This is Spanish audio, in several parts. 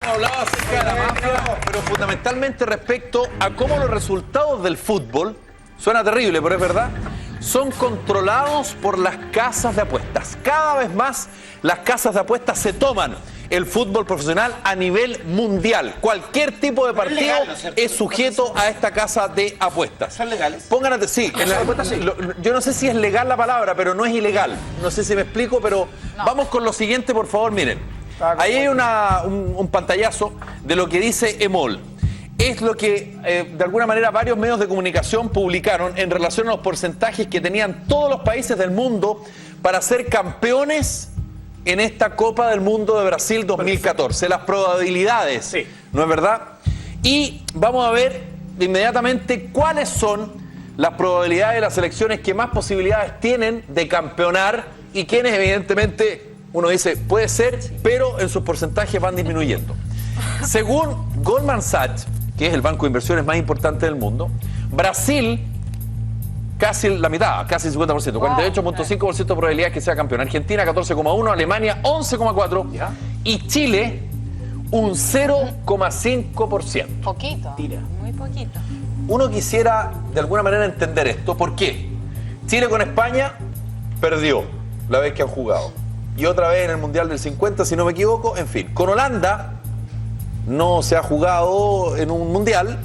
Hablaba acerca de la mafia, pero fundamentalmente respecto a cómo los resultados del fútbol, suena terrible, pero es verdad, son controlados por las casas de apuestas. Cada vez más las casas de apuestas se toman el fútbol profesional a nivel mundial. Cualquier tipo de partido legal, ¿no es cierto? es sujeto a esta casa de apuestas. ¿Son legales? Póngan atención, sí, yo no sé si es legal la palabra, pero no es ilegal. No sé si me explico, pero vamos con lo siguiente, por favor, miren. Ahí hay un pantallazo de lo que dice EMOL. Es lo que, de alguna manera, varios medios de comunicación publicaron en relación a los porcentajes que tenían todos los países del mundo para ser campeones en esta Copa del Mundo de Brasil 2014. Las probabilidades, Sí. ¿no es verdad? Y vamos a ver inmediatamente cuáles son las probabilidades de las selecciones que más posibilidades tienen de campeonar y quienes, evidentemente, uno dice, puede ser, pero en sus porcentajes van disminuyendo. Según Goldman Sachs, que es el banco de inversiones más importante del mundo, Brasil, casi la mitad, casi el 50%, 48.5% de probabilidades que sea campeón. Argentina, 14,1%, Alemania, 11,4%, y Chile, un 0,5%. Poquito. Muy poquito. Uno quisiera, de alguna manera, entender esto. ¿Por qué? Chile con España perdió la vez que han jugado. Y otra vez en el Mundial del 50, si no me equivoco. En fin, con Holanda no se ha jugado en un Mundial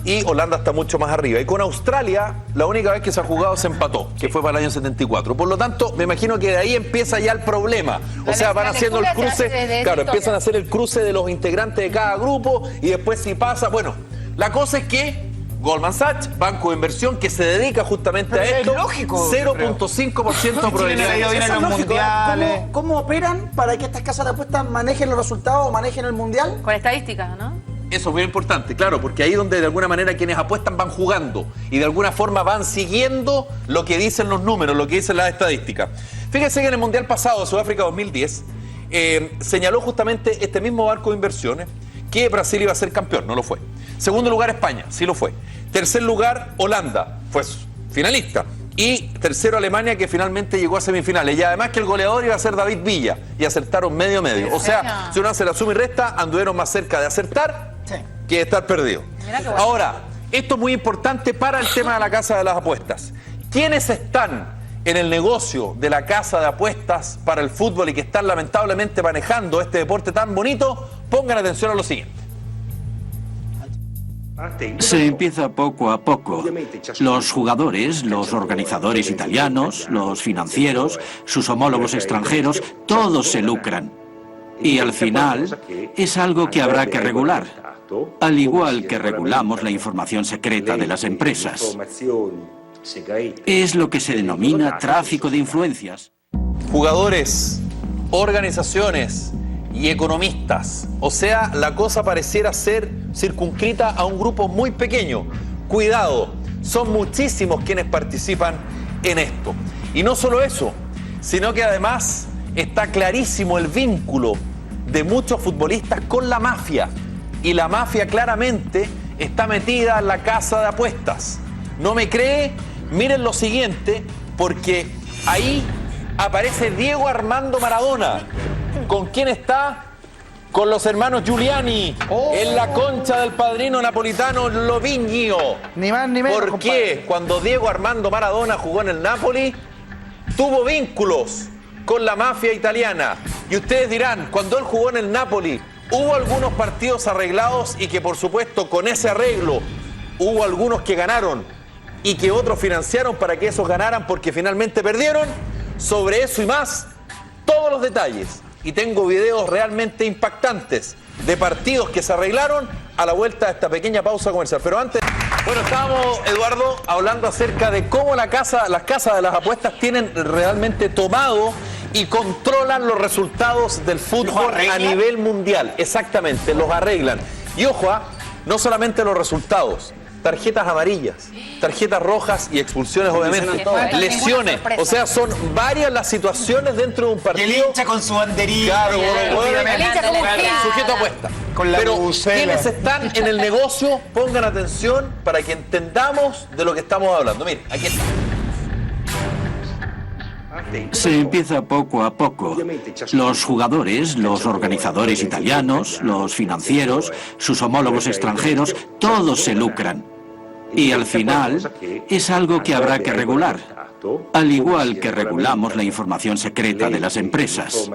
y Holanda está mucho más arriba. Y con Australia, la única vez que se ha jugado se empató, que fue para el año 74. Por lo tanto, me imagino que de ahí empieza ya el problema. O sea, van haciendo el cruce, claro, empiezan a hacer el cruce de los integrantes de cada grupo y después si pasa, bueno, la cosa es que Goldman Sachs, banco de inversión que se dedica justamente a esto, 0.5% de probabilidades. Vienen los lógico, mundiales. ¿Cómo operan para que estas casas de apuestas manejen los resultados o manejen el mundial? Con estadísticas, ¿no? Eso es muy importante, claro, porque ahí donde de alguna manera quienes apuestan van jugando y de alguna forma van siguiendo lo que dicen los números, lo que dicen las estadísticas. Fíjense que en el Mundial pasado, Sudáfrica 2010, señaló justamente este mismo banco de inversiones que Brasil iba a ser campeón, no lo fue. Segundo lugar, España, sí lo fue. Tercer lugar, Holanda, fue finalista. Y tercero, Alemania, que finalmente llegó a semifinales. Y además que el goleador iba a ser David Villa. Y acertaron medio. O sea, si uno hace la suma y resta, anduvieron más cerca de acertar que de estar perdido. Mira qué bueno. Ahora, esto es muy importante para el tema de la casa de las apuestas. ¿Quiénes están en el negocio de la casa de apuestas para el fútbol y que están lamentablemente manejando este deporte tan bonito? Pongan atención a lo siguiente. Se empieza poco a poco. Los jugadores, los organizadores italianos, los financieros, sus homólogos extranjeros, todos se lucran. Y al final es algo que habrá que regular, al igual que regulamos la información secreta de las empresas. Es lo que se denomina tráfico de influencias. Jugadores, organizaciones y economistas. O sea, la cosa pareciera ser circunscrita a un grupo muy pequeño. Cuidado, son muchísimos quienes participan en esto. Y no solo eso, sino que además está clarísimo el vínculo de muchos futbolistas con la mafia. Y la mafia claramente está metida en la casa de apuestas. ¿No me cree? Miren lo siguiente, porque ahí aparece Diego Armando Maradona. ¿Con quién está? Con los hermanos Giuliani, en la concha del padrino napolitano Lovigno. Ni más ni menos, ¿Por qué? Cuando Diego Armando Maradona jugó en el Napoli, tuvo vínculos con la mafia italiana. Y ustedes dirán, cuando él jugó en el Napoli, hubo algunos partidos arreglados y que por supuesto con ese arreglo hubo algunos que ganaron y que otros financiaron para que esos ganaran porque finalmente perdieron. Sobre eso y más, todos los detalles. Y tengo videos realmente impactantes de partidos que se arreglaron a la vuelta de esta pequeña pausa comercial. Pero antes, bueno, estábamos, Eduardo, hablando acerca de cómo las casas de las apuestas tienen realmente tomado y controlan los resultados del fútbol a nivel mundial. Exactamente, los arreglan. Y ojo, no solamente los resultados, tarjetas amarillas, tarjetas rojas y expulsiones, obviamente, lesiones. O sea, son varias las situaciones dentro de un partido. Y el hincha con su banderilla. Claro, sujeto a apuesta. Con la Pero bucela. quienes están en el negocio, pongan atención para que entendamos de lo que estamos hablando. Miren, aquí está. Se empieza poco a poco. Los jugadores, los organizadores italianos, los financieros, sus homólogos extranjeros, todos se lucran. Y al final es algo que habrá que regular, al igual que regulamos la información secreta de las empresas.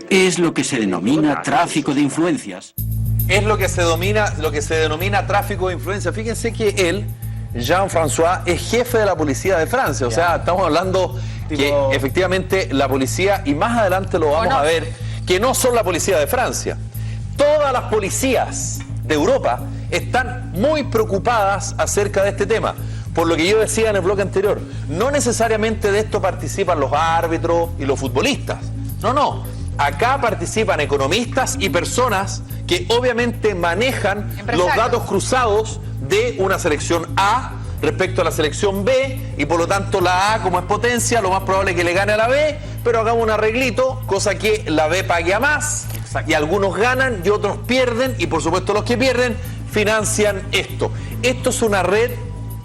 Es lo que se denomina tráfico de influencias. Es lo que se denomina tráfico de influencia. Fíjense que él, Jean-François, es jefe de la policía de Francia. O sea, estamos hablando que efectivamente la policía, y más adelante lo vamos a ver, que no son la policía de Francia. Todas las policías de Europa están muy preocupadas acerca de este tema. Por lo que yo decía en el bloque anterior, no necesariamente de esto participan los árbitros y los futbolistas. No, no. Acá participan economistas y personas que obviamente manejan los datos cruzados de una selección A respecto a la selección B, y por lo tanto la A, como es potencia, lo más probable es que le gane a la B, pero hagamos un arreglito, cosa que la B pague a más, y algunos ganan y otros pierden, y por supuesto los que pierden financian esto. Esto es una red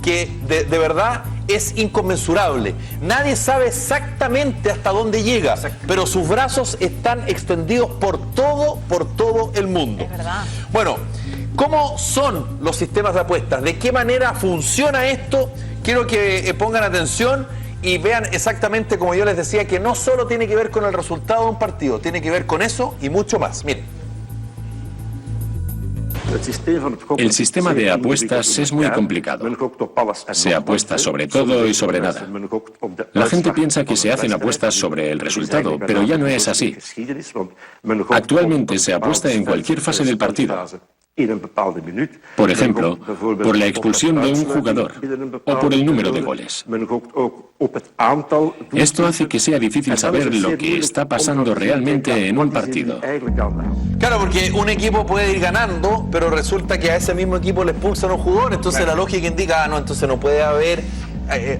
que de verdad es inconmensurable. Nadie sabe exactamente hasta dónde llega, pero sus brazos están extendidos por todo el mundo. Es verdad. Bueno, ¿cómo son los sistemas de apuestas? ¿De qué manera funciona esto? Quiero que pongan atención y vean exactamente, como yo les decía, que no solo tiene que ver con el resultado de un partido, tiene que ver con eso y mucho más. Miren. El sistema de apuestas es muy complicado. Se apuesta sobre todo y sobre nada. La gente piensa que se hacen apuestas sobre el resultado, pero ya no es así. Actualmente se apuesta en cualquier fase del partido. Por ejemplo, por la expulsión de un jugador o por el número de goles. Esto hace que sea difícil saber lo que está pasando realmente en un partido. Claro, porque un equipo puede ir ganando, pero resulta que a ese mismo equipo le expulsan a un jugador, entonces la lógica indica, no, entonces no puede haber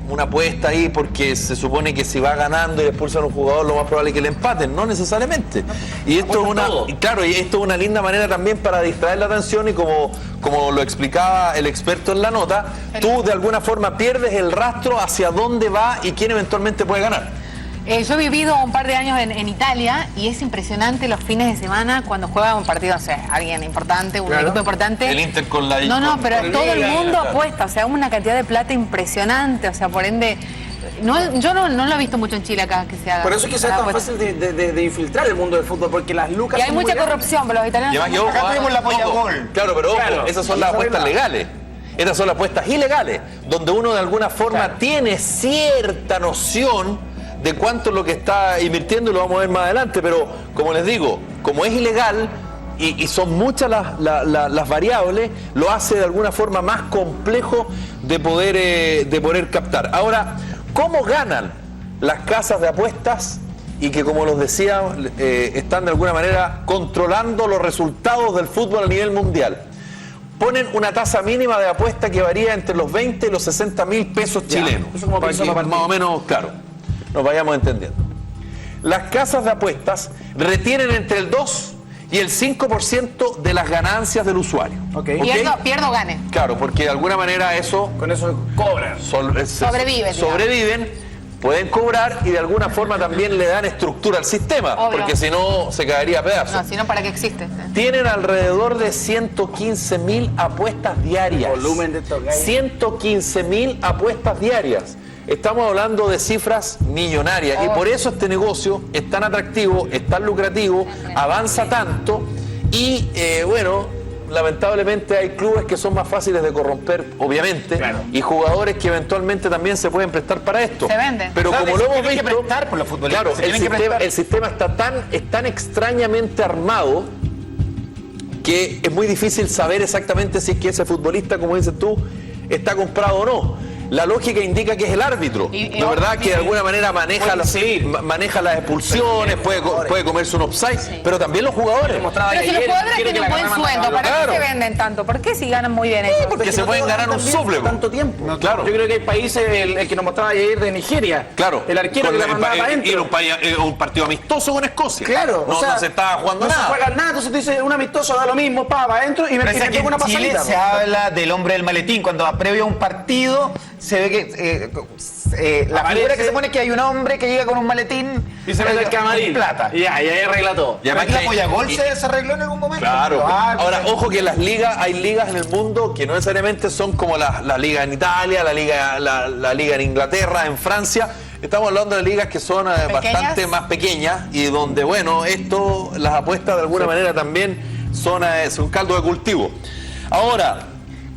una apuesta ahí, porque se supone que si va ganando y le expulsan a un jugador, lo más probable es que le empaten, no necesariamente. Y esto es una linda manera también para distraer la atención, y como lo explicaba el experto en la nota, tú de alguna forma pierdes el rastro hacia dónde va y quién eventualmente puede ganar. Yo he vivido un par de años en Italia y es impresionante los fines de semana cuando juega un partido, o sea, alguien importante, un equipo importante. El Inter con la... pero todo el mundo apuesta, o sea, una cantidad de plata impresionante, o sea, por ende... yo no lo he visto mucho en Chile acá que se haga. Por eso es que sea tan fácil de infiltrar el mundo del fútbol, porque las lucas y hay mucha corrupción, pero los italianos... Acá tenemos la polla gol. Claro, pero ojo, esas son las apuestas legales. Estas son las apuestas ilegales, donde uno de alguna forma tiene cierta noción de cuánto es lo que está invirtiendo, y lo vamos a ver más adelante, pero como les digo, como es ilegal y son muchas las variables, lo hace de alguna forma más complejo de poder captar. Ahora, ¿cómo ganan las casas de apuestas y que, como los decía, están de alguna manera controlando los resultados del fútbol a nivel mundial? Ponen una tasa mínima de apuesta que varía entre los 20 y los 60 mil pesos chilenos. Eso como para que más o menos, claro, nos vayamos entendiendo. Las casas de apuestas retienen entre el 2 y el 5% de las ganancias del usuario. Okay. Pierdo, gane. Claro, porque de alguna manera con eso cobran. Sobreviven, pueden cobrar y de alguna forma también le dan estructura al sistema. Obvio. Porque si no se caería a pedazos. No, si no, ¿para qué existe? Tienen alrededor de 115.000 apuestas diarias. El volumen de estos gallos. 115.000 apuestas diarias. Estamos hablando de cifras millonarias, y por eso este negocio es tan atractivo, es tan lucrativo, avanza tanto, y bueno, lamentablemente hay clubes que son más fáciles de corromper, obviamente, y jugadores que eventualmente también se pueden prestar para esto. Se venden. Pero como lo hemos visto, por los futbolistas, claro, el sistema está tan extrañamente armado que es muy difícil saber exactamente si es que ese futbolista, como dices tú, está comprado o no. La lógica indica que es el árbitro, la verdad, que de alguna manera maneja las expulsiones, puede comerse un offside, pero también los jugadores. Pero si los jugadores tienen buen sueldo, ¿para qué se venden tanto? ¿Por qué si ganan muy bien ellos? Porque se pueden ganar un suple. Tanto tiempo. No, claro. Yo creo que hay países, el que nos mostraba ayer de Nigeria, claro, el arquero que la mandaba para adentro. Y un partido amistoso con Escocia. Claro, no se estaba jugando nada. No se juega nada, entonces tú dices, un amistoso da lo mismo, para adentro y me pega una pasadita. En Chile se habla del hombre del maletín, cuando previo a un partido se ve que La figura que se pone es que hay un hombre que llega con un maletín y se mete al camarín. Plata. Y ahí arregla todo. Y además ¿La que- Pollagol y- se arregló en algún momento? Claro. Ahora, perfecto. ojo que las ligas, hay ligas en el mundo que no necesariamente son como la liga en Italia, la liga en Inglaterra, en Francia. Estamos hablando de ligas que son bastante más pequeñas y donde, bueno, las apuestas de alguna manera también son caldo de cultivo. Ahora,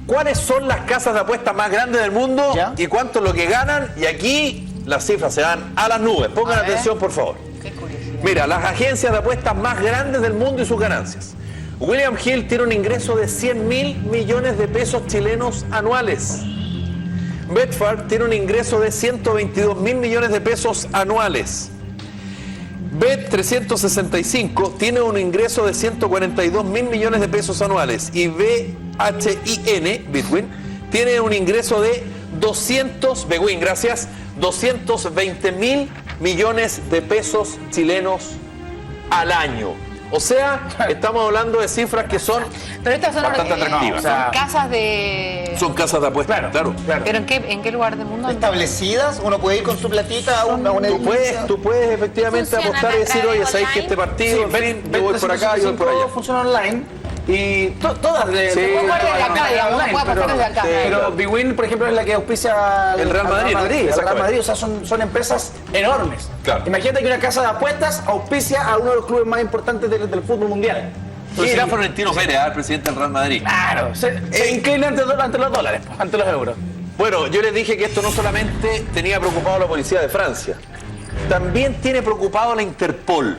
¿cuáles son las casas de apuestas más grandes del mundo ¿Ya? y cuánto es lo que ganan? Y aquí las cifras se van a las nubes. Pongan A ver. atención, por favor. Qué curiosidad. Mira, las agencias de apuestas más grandes del mundo y sus ganancias. William Hill tiene un ingreso de 100.000 millones de pesos chilenos anuales. Betfair tiene un ingreso de 122.000 millones de pesos anuales. Bet365 tiene un ingreso de 142.000 millones de pesos anuales. Y BHIN, Bitwin, tiene un ingreso de 220.000 millones de pesos chilenos al año. O sea, estamos hablando de cifras que son Pero estas son, bastante atractivas. son casas de... Son casas de apuestas, claro. ¿Pero en qué lugar del mundo? Establecidas, uno puede ir con su platita a una Tú puedes efectivamente Funcionan apostar y a decir, través oye, ¿sabéis que este online? partido, en fin, yo voy por acá, yo voy por allá? Funciona online y todas de... Sí. Puede jugar desde acá, digamos, uno puede apostar desde acá. Sí. Pero Bwin, por ejemplo, es la que auspicia El Real Madrid, el Real exactamente. Madrid, o sea, son empresas enormes. Claro. Imagínate que una casa de apuestas auspicia a uno de los clubes más importantes del fútbol mundial. Y era Florentino Pérez, el presidente del Real Madrid. Claro, se inclina ante los dólares, ante los euros. Bueno, yo les dije que esto no solamente tenía preocupado a la policía de Francia, también tiene preocupado a la Interpol.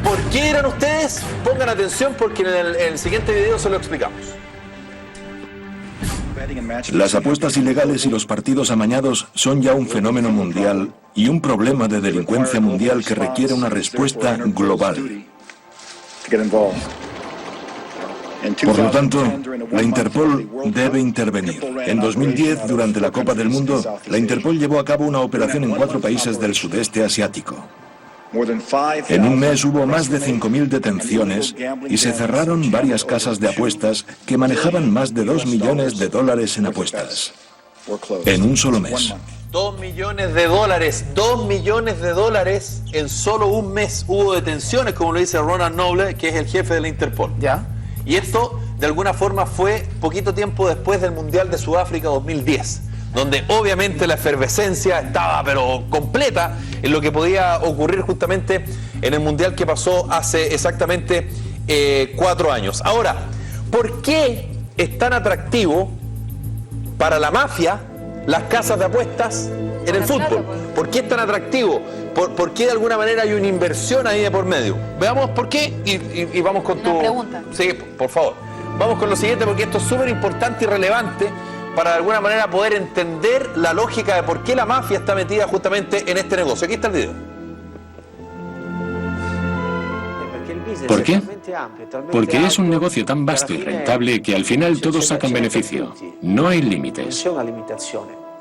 ¿Por qué eran ustedes? Pongan atención porque en el siguiente video se lo explicamos. Las apuestas ilegales y los partidos amañados son ya un fenómeno mundial y un problema de delincuencia mundial que requiere una respuesta global. Por lo tanto, la Interpol debe intervenir. En 2010, durante la Copa del Mundo, la Interpol llevó a cabo una operación en 4 países del sudeste asiático. En un mes hubo más de 5.000 detenciones y se cerraron varias casas de apuestas que manejaban más de $2 millones en apuestas. En un solo mes. 2 millones de dólares, 2 millones de dólares en solo un mes. Hubo detenciones, como lo dice Ronald Noble, que es el jefe de la Interpol. ¿Ya? Y esto, de alguna forma, fue poquito tiempo después del Mundial de Sudáfrica 2010, donde obviamente la efervescencia estaba, pero completa, en lo que podía ocurrir justamente en el Mundial que pasó hace exactamente 4 años. Ahora, ¿por qué es tan atractivo para la mafia las casas de apuestas en el fútbol? ¿Por qué es tan atractivo? ¿Por qué de alguna manera hay una inversión ahí de por medio? Veamos por qué y vamos con Una pregunta. Sí, por favor. Vamos con lo siguiente porque esto es súper importante y relevante para de alguna manera poder entender la lógica de por qué la mafia está metida justamente en este negocio. Aquí está el video. ¿Por qué? Porque es un negocio tan vasto y rentable que al final todos sacan beneficio. No hay límites.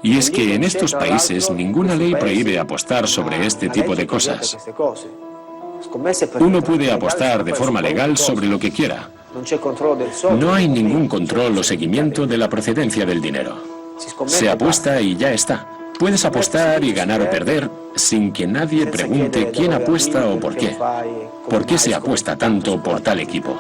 Y es que en estos países ninguna ley prohíbe apostar sobre este tipo de cosas. Uno puede apostar de forma legal sobre lo que quiera. No hay ningún control o seguimiento de la procedencia del dinero. Se apuesta y ya está. Puedes apostar y ganar o perder sin que nadie pregunte quién apuesta o por qué. ¿Por qué se apuesta tanto por tal equipo?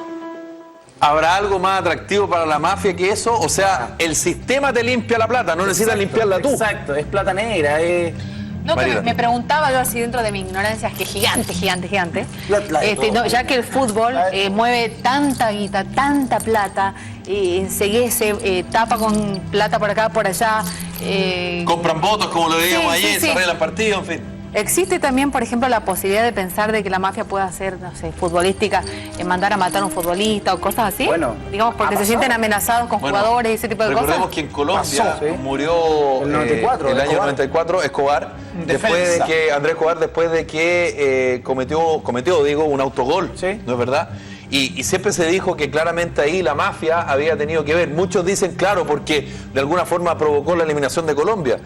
¿Habrá algo más atractivo para la mafia que eso? O sea, el sistema te limpia la plata, no necesitas limpiarla tú. Exacto, es plata negra, No, que Marina. me preguaba yo así dentro de mi ignorancia, es que gigante. No, ya que el fútbol mueve tanta guita, tanta plata, enseguida se tapa con plata por acá, por allá. Compran votos como lo veíamos Sí, sí, ayer, sí. se arreglan partidos, en fin. ¿Existe también, por ejemplo, la posibilidad de pensar de que la mafia pueda hacer, no sé, futbolística, mandar a matar a un futbolista o cosas así? Bueno, digamos, porque ha se pasado. sienten amenazados con Bueno, jugadores y ese tipo de cosas. Recordemos que en Colombia Pasó, sí. murió El 94, el año Escobar. 94 Escobar, Andrés Escobar, después de que cometió, digo, un autogol, Sí. ¿no es verdad? Y siempre se dijo que claramente ahí la mafia había tenido que ver. Muchos dicen, claro, porque de alguna forma provocó la eliminación de Colombia.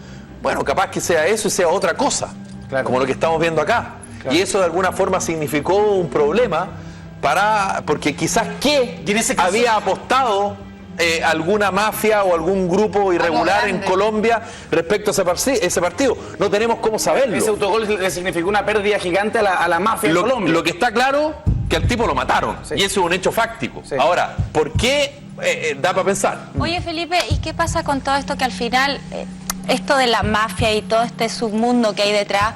Bueno, capaz que sea eso y sea otra cosa, Claro. como lo que estamos viendo acá. Claro. Y eso de alguna forma significó un problema porque quizás que Y en ese caso- había apostado alguna mafia o algún grupo irregular en Colombia respecto a ese partido. No tenemos cómo saberlo. Ese autogol le significó una pérdida gigante a la mafia en Colombia. Lo que está claro, que al tipo lo mataron. Sí. Y eso es un hecho fáctico. Sí. Ahora, ¿por qué da para pensar? Oye, Felipe, ¿y qué pasa con todo esto que al final, esto de la mafia y todo este submundo que hay detrás,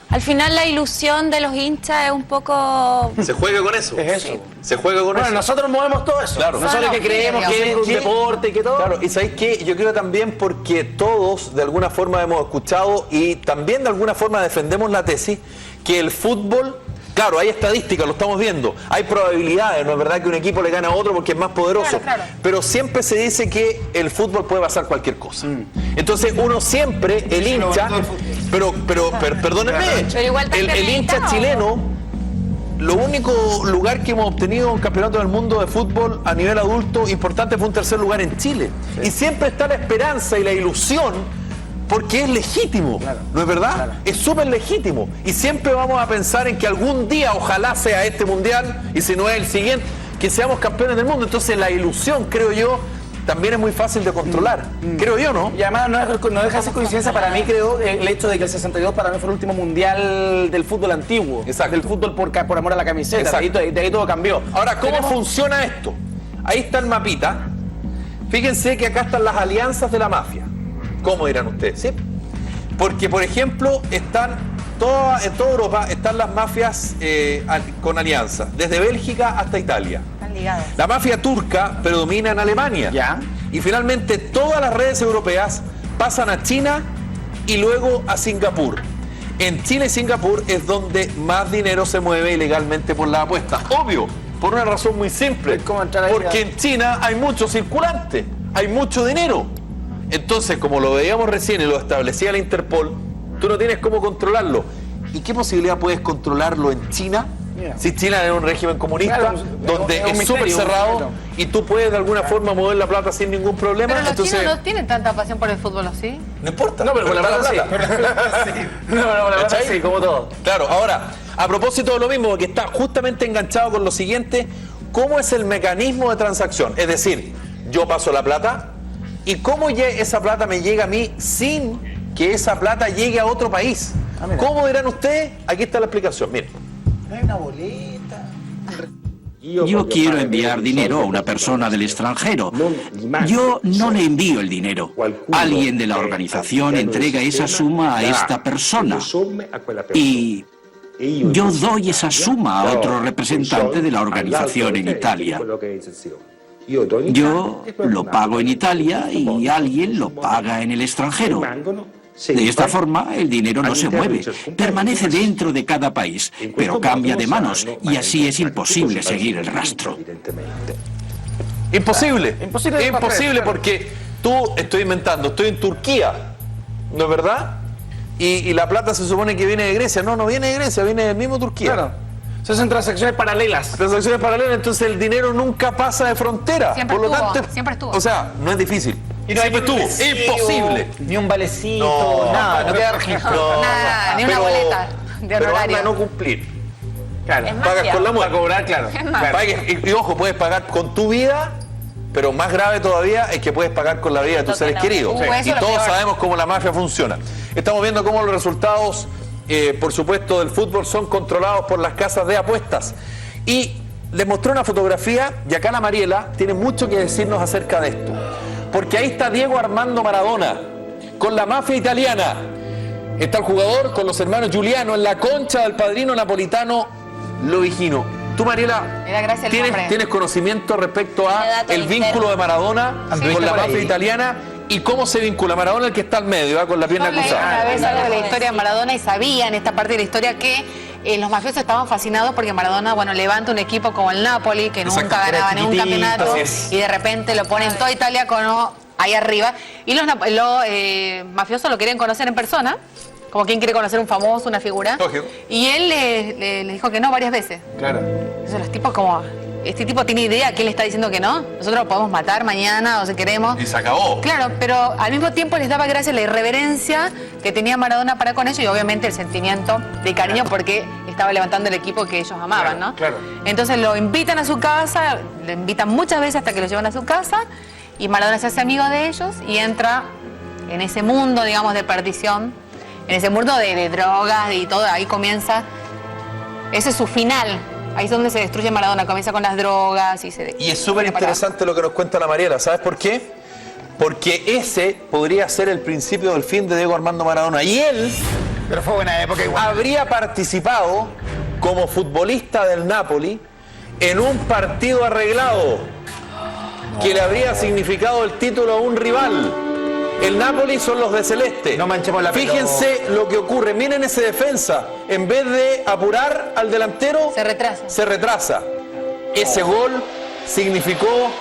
al final la ilusión de los hinchas es un poco... Se juega con eso. Es eso. Se juega con eso. Bueno, nosotros movemos todo eso. Claro. Nosotros que creemos que es un deporte y que todo. Claro, y ¿sabéis qué? Yo creo también porque todos de alguna forma hemos escuchado y también de alguna forma defendemos la tesis que el fútbol... Claro, hay estadísticas, lo estamos viendo. Hay probabilidades, no es verdad que un equipo le gane a otro porque es más poderoso. Claro. Pero siempre se dice que el fútbol puede pasar cualquier cosa. Entonces uno siempre, el hincha, pero perdónenme, el hincha chileno, lo único lugar que hemos obtenido en un campeonato del mundo de fútbol a nivel adulto importante fue un tercer lugar en Chile. Sí. Y siempre está la esperanza y la ilusión. Porque es legítimo, claro, ¿no es verdad? Claro. Es súper legítimo. Y siempre vamos a pensar en que algún día, ojalá sea este mundial, y si no es el siguiente, que seamos campeones del mundo. Entonces la ilusión, creo yo, también es muy fácil de controlar. Creo yo, ¿no? Y además no deja de ser coincidencia para mí, creo, el hecho de que el 62 para mí fue el último mundial del fútbol antiguo. Exacto. Del fútbol por amor a la camiseta. De ahí todo cambió. Ahora, ¿cómo funciona esto? Ahí está el mapita. Fíjense que acá están las alianzas de la mafia. ¿Cómo dirán ustedes? ¿Sí? Porque, por ejemplo, están en toda Europa están las mafias con alianzas, desde Bélgica hasta Italia. Están ligadas. La mafia turca predomina en Alemania. ¿Ya? Y finalmente todas las redes europeas pasan a China y luego a Singapur. En Chile y Singapur es donde más dinero se mueve ilegalmente por las apuestas. Obvio, por una razón muy simple. Porque en China hay mucho circulante, hay mucho dinero. Entonces, como lo veíamos recién y lo establecía la Interpol, tú no tienes cómo controlarlo. ¿Y qué posibilidad puedes controlarlo en China? Si China es un régimen comunista, claro, donde es súper cerrado y tú puedes de alguna forma mover la plata sin ningún problema. Pero los chinos no tienen tanta pasión por el fútbol, ¿sí? No importa. No, pero con la plata sí. No, pero con la plata sí, como todo. Claro, ahora, a propósito de lo mismo, que está justamente enganchado con lo siguiente, ¿cómo es el mecanismo de transacción? Es decir, yo paso la plata, ¿y cómo esa plata me llega a mí sin que esa plata llegue a otro país? ¿Cómo dirán ustedes? Aquí está la explicación, miren. Hay una boleta. Yo quiero enviar dinero a una persona del extranjero. Yo no le envío el dinero. Alguien de la organización entrega esa suma a esta persona. Y yo doy esa suma a otro representante de la organización en Italia. Yo lo pago en Italia y alguien lo paga en el extranjero. De esta forma, el dinero no se mueve, permanece dentro de cada país, pero cambia de manos y así es imposible seguir el rastro. Imposible. Imposible porque tú, estoy inventando, estoy en Turquía, ¿no es verdad? Y la plata se supone que viene de Grecia. No viene de Grecia, viene del mismo Turquía. Claro. Esas son transacciones paralelas. Transacciones paralelas, entonces el dinero nunca pasa de frontera. Siempre por lo estuvo, tanto, siempre estuvo. O sea, no es difícil. Y no siempre estuvo. Imposible. Ni un valecito, nada, no queda registro. Nada, ni una boleta de pero honorario. anda a no cumplir. Claro. Pagas con la muerte. Para cobrar, claro. Y ojo, puedes pagar con tu vida, pero más grave todavía es que puedes pagar con la vida de tus seres queridos. Y todos sabemos cómo la mafia funciona. Estamos viendo cómo los resultados, por supuesto, del fútbol son controlados por las casas de apuestas. Y les mostré una fotografía, y acá la Mariela tiene mucho que decirnos acerca de esto. Porque ahí está Diego Armando Maradona, con la mafia italiana. Está el jugador con los hermanos Giuliano en la concha del padrino napolitano Lovigino. Tú, Mariela, ¿tienes conocimiento respecto a el vínculo de Maradona con la mafia italiana? ¿Y cómo se vincula Maradona, el que está al medio, con la pierna cruzada? Una vez algo de la historia de Maradona y sabía en esta parte de la historia que los mafiosos estaban fascinados porque Maradona, levanta un equipo como el Napoli, que nunca ganaba ningún campeonato, y de repente lo pone en toda Italia ahí arriba. Y los mafiosos lo querían conocer en persona, como quien quiere conocer un famoso, una figura. Lógico. Y él le dijo que no varias veces. Claro. Entonces los tipos este tipo tiene idea que él está diciendo que no. Nosotros lo podemos matar mañana o si queremos. Y se acabó. Claro, pero al mismo tiempo les daba gracia la irreverencia que tenía Maradona para con ellos y obviamente el sentimiento de cariño porque estaba levantando el equipo que ellos amaban, ¿no? Claro. Entonces lo invitan a su casa, lo invitan muchas veces hasta que lo llevan a su casa y Maradona se hace amigo de ellos y entra en ese mundo, digamos, de perdición, en ese mundo de drogas y todo, ahí comienza, ese es su final, ahí es donde se destruye Maradona, comienza con las drogas y se... Y es súper interesante lo que nos cuenta la Mariela, ¿sabes por qué? Porque ese podría ser el principio del fin de Diego Armando Maradona, y él... Pero fue buena época igual. Habría participado como futbolista del Napoli en un partido arreglado que le habría significado el título a un rival. El Napoli son los de celeste. No manchemos la pelota. Fíjense lo que ocurre. Miren ese defensa. En vez de apurar al delantero, se retrasa. Ese gol significó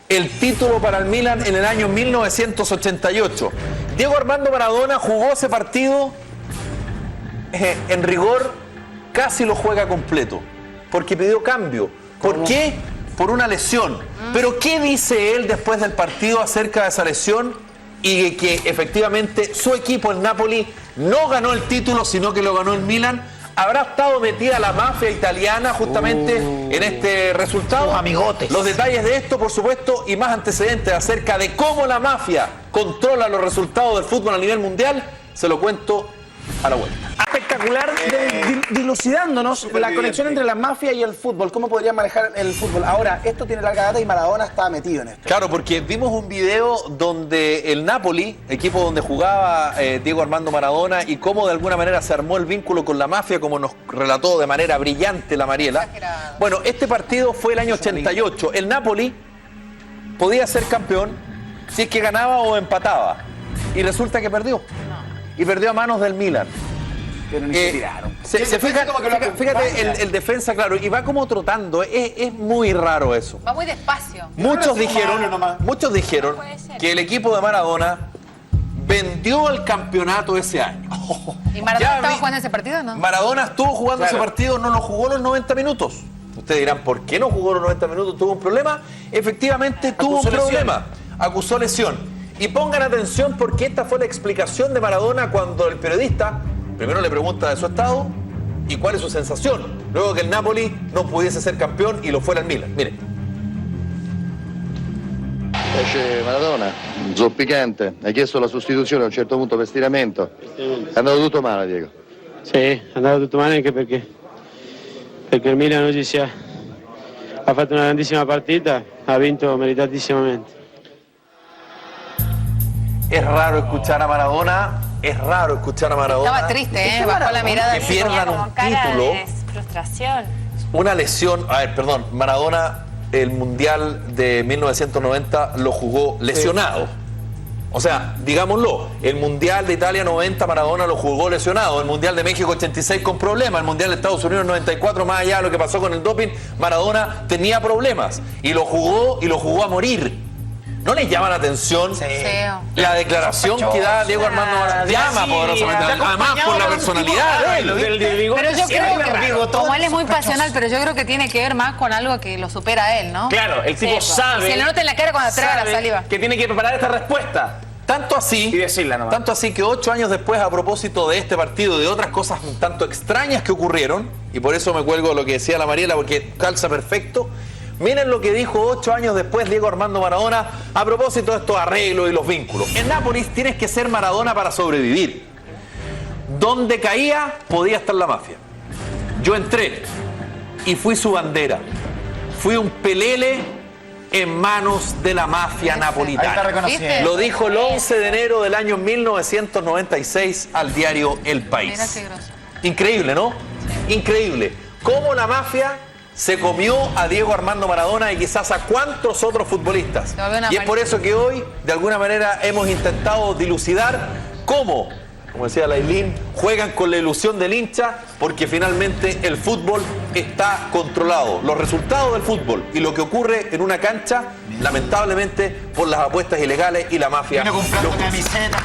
el título para el Milan en el año 1988. Diego Armando Maradona jugó ese partido, en rigor, casi lo juega completo, porque pidió cambio. ¿Por qué? Por una lesión. Pero ¿qué dice él después del partido acerca de esa lesión? Y de que efectivamente su equipo, el Napoli, no ganó el título, sino que lo ganó el Milan. ¿Habrá estado metida la mafia italiana justamente en este resultado? Amigotes. Los detalles de esto, por supuesto, y más antecedentes acerca de cómo la mafia controla los resultados del fútbol a nivel mundial, se lo cuento a la vuelta. Espectacular, dilucidándonos la conexión entre la mafia y el fútbol. ¿Cómo podría manejar el fútbol? Ahora, esto tiene larga data y Maradona está metido en esto. Claro, porque vimos un video donde el Napoli, equipo donde jugaba Diego Armando Maradona, y cómo de alguna manera se armó el vínculo con la mafia, como nos relató de manera brillante la Mariela. Bueno, este partido fue el año 88. El Napoli podía ser campeón si es que ganaba o empataba. Y resulta que perdió. Y perdió a manos del Milan. Pero ni se tiraron. Fíjate el defensa, claro, y va como trotando. Es muy raro eso. Va muy despacio. Muchos dijeron que el equipo de Maradona vendió el campeonato ese año. ¿Y Maradona estaba jugando ese partido o no? Maradona estuvo jugando ese partido, no lo jugó los 90 minutos. Ustedes dirán, ¿por qué no jugó los 90 minutos? ¿Tuvo un problema? Efectivamente tuvo un problema. Acusó lesión. Y pongan atención porque esta fue la explicación de Maradona cuando el periodista primero le pregunta de su estado y cuál es su sensación, luego que el Napoli no pudiese ser campeón y lo fuera el Milan. Miren. Esce Maradona, zoppicante, hai chiesto la sostituzione a un certo punto per stiramento. È andato tutto male, Diego. Sì, è andato tutto male anche perché il Milan oggi ha fatto una grandissima partita, ha vinto meritatissamente. Es raro escuchar a Maradona, Estaba triste, bajó la mirada. Que pierdan un título, Frustración. una lesión. A ver, perdón, Maradona, el Mundial de 1990 lo jugó lesionado. O sea, digámoslo, el Mundial de Italia 90 Maradona lo jugó lesionado, el Mundial de México 86 con problemas, el Mundial de Estados Unidos 94, más allá de lo que pasó con el doping, Maradona tenía problemas y lo jugó a morir. ¿No les llama la atención la declaración que da Diego Armando Maradona? Llama poderosamente, además por la personalidad de él. Pero yo creo que, como él es muy pasional, pero yo creo que tiene que ver más con algo que lo supera a él, ¿no? Claro, el tipo sabe. Se le nota en la cara cuando traga la saliva. Que tiene que preparar esta respuesta. Tanto así, y decirla nomás. Tanto así que 8 años después, a propósito de este partido y de otras cosas un tanto extrañas que ocurrieron, y por eso me cuelgo lo que decía la Mariela, porque calza perfecto. Miren lo que dijo 8 años después Diego Armando Maradona a propósito de estos arreglos y los vínculos. En Nápoles tienes que ser Maradona para sobrevivir. Donde caía, podía estar la mafia. Yo entré y fui su bandera. Fui un pelele en manos de la mafia napolitana. Lo dijo el 11 de enero del año 1996 al diario El País. Increíble, ¿no? Increíble. Cómo la mafia se comió a Diego Armando Maradona y quizás a cuantos otros futbolistas. Y es por eso que hoy, de alguna manera, hemos intentado dilucidar cómo, como decía Lailín, juegan con la ilusión del hincha, porque finalmente el fútbol está controlado. Los resultados del fútbol y lo que ocurre en una cancha, lamentablemente, por las apuestas ilegales y la mafia. Comprando camisetas,